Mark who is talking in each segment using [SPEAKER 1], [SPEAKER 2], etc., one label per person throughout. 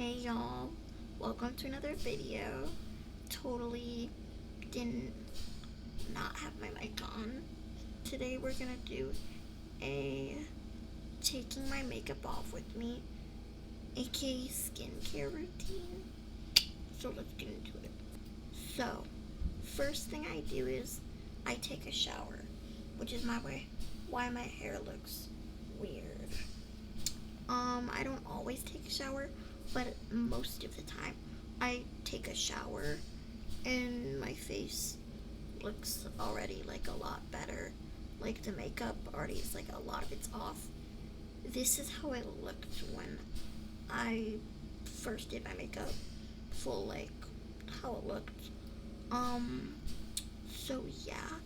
[SPEAKER 1] Hey y'all, welcome to another video. Totally didn't not have my mic on. Today we're gonna do a taking my makeup off with me, aka skincare routine. So let's get into it. So, first thing I do is I take a shower, which is why my hair looks weird. I don't always take a shower, but most of the time I take a shower and my face looks already like a lot better. Like the makeup already is like a lot of it's off. This is how it looked when I first did my makeup. Full like how it looked. So yeah.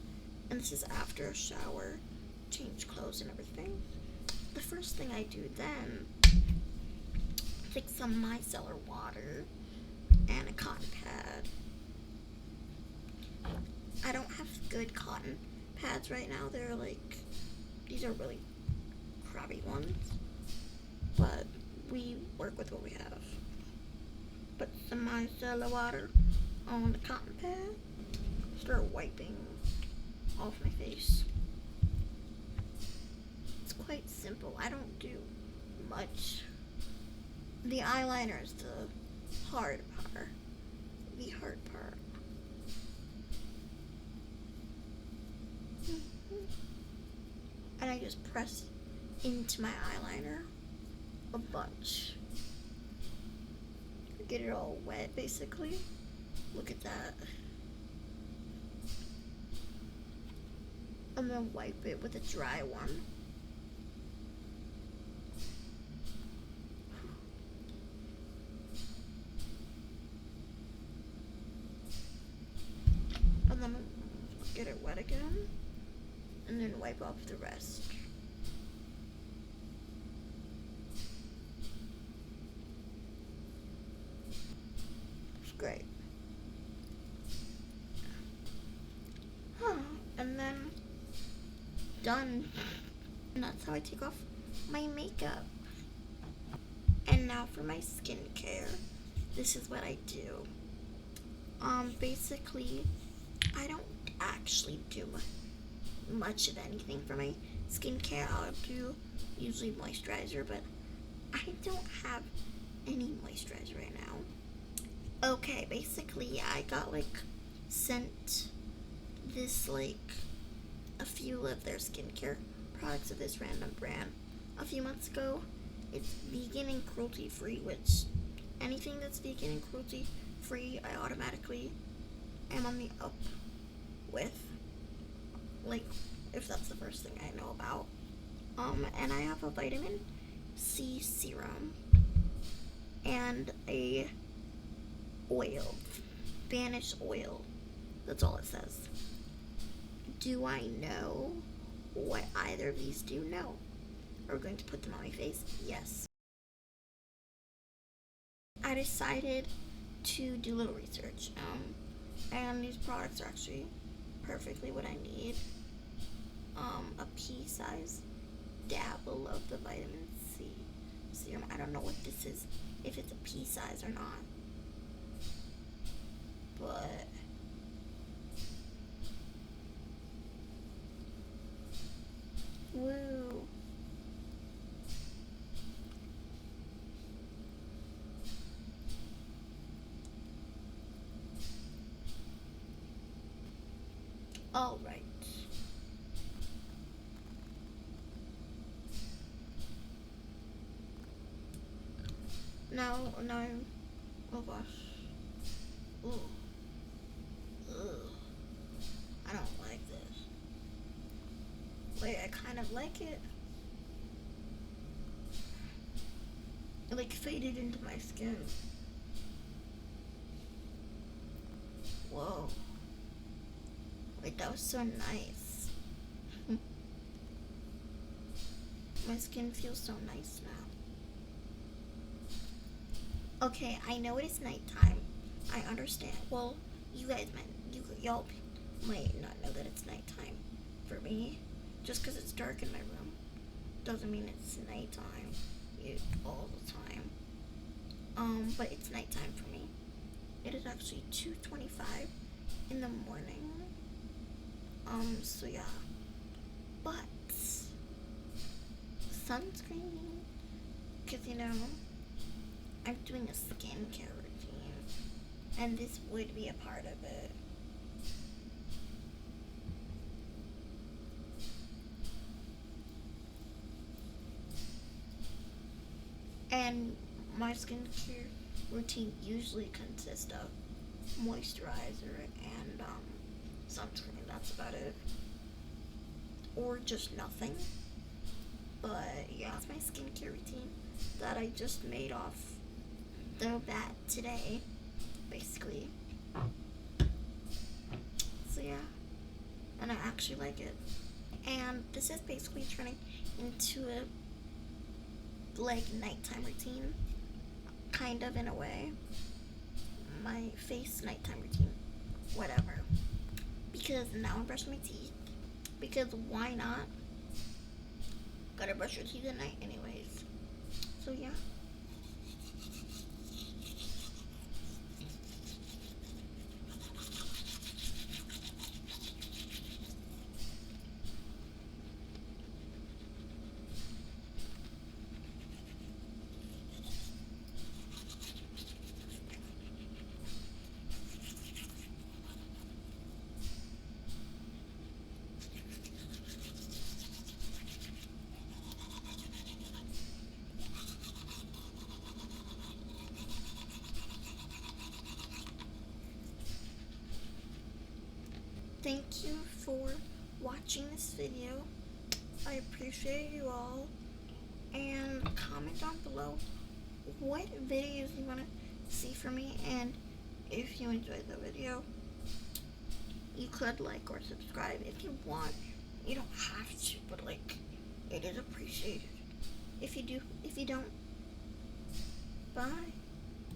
[SPEAKER 1] And this is after a shower, change clothes and everything. The first thing I do then, take some micellar water and a cotton pad. I don't have good cotton pads right now. These are really crappy ones, but we work with what we have. Put some micellar water on the cotton pad, start wiping off my face. It's quite simple. I don't do much. The eyeliner is the hard part. The hard part. And I just press into my eyeliner a bunch. Get it all wet, basically. Look at that. And then wipe it with a dry one. And then get it wet again. And then wipe off the rest. It's great. And then done. And that's how I take off my makeup. And now for my skincare. This is what I do. Basically, I don't actually do much of anything for my skincare. I'll do usually moisturizer, but I don't have any moisturizer right now. Okay, basically, I got sent this a few of their skincare products of this random brand a few months ago. It's vegan and cruelty free, which anything that's vegan and cruelty free, I automatically am on the up with. If that's the first thing I know about. And I have a vitamin C serum and a oil, Spanish oil. That's all it says. Do I know what either of these do? No. Are we going to put them on my face? Yes. I decided to do a little research, and these products are actually perfectly what I need. A pea size dabble of the vitamin C serum. I don't know what this is, if it's a pea size or not, but woo. All right. Now, oh gosh. Ooh. Ugh. I don't like this. Wait, I kind of like it. It faded into my skin. Whoa. Wait, that was so nice. My skin feels so nice now. Okay, I know it is nighttime. I understand. Well, y'all might not know that it's nighttime. For me, just because it's dark in my room doesn't mean it's nighttime all the time. But it's nighttime for me. It is actually 2:25 in the morning. So yeah. But sunscreen, because I'm doing a skincare routine, and this would be a part of it. And my skincare routine usually consists of moisturizer and sunscreen. That's about it. Or just nothing. But yeah, that's my skincare routine that I just made off the bat today, basically. So yeah, and I actually like it. And this is basically turning into a nighttime routine, kind of, in a way. My face nighttime routine, whatever. Because now I'm brushing my teeth. Because why not? Gotta brush your teeth at night, anyways. So yeah. Thank you for watching this video. I appreciate you all. And comment down below what videos you want to see from me. And if you enjoyed the video, you could like or subscribe if you want. You don't have to, but it is appreciated. If you do, if you don't, bye.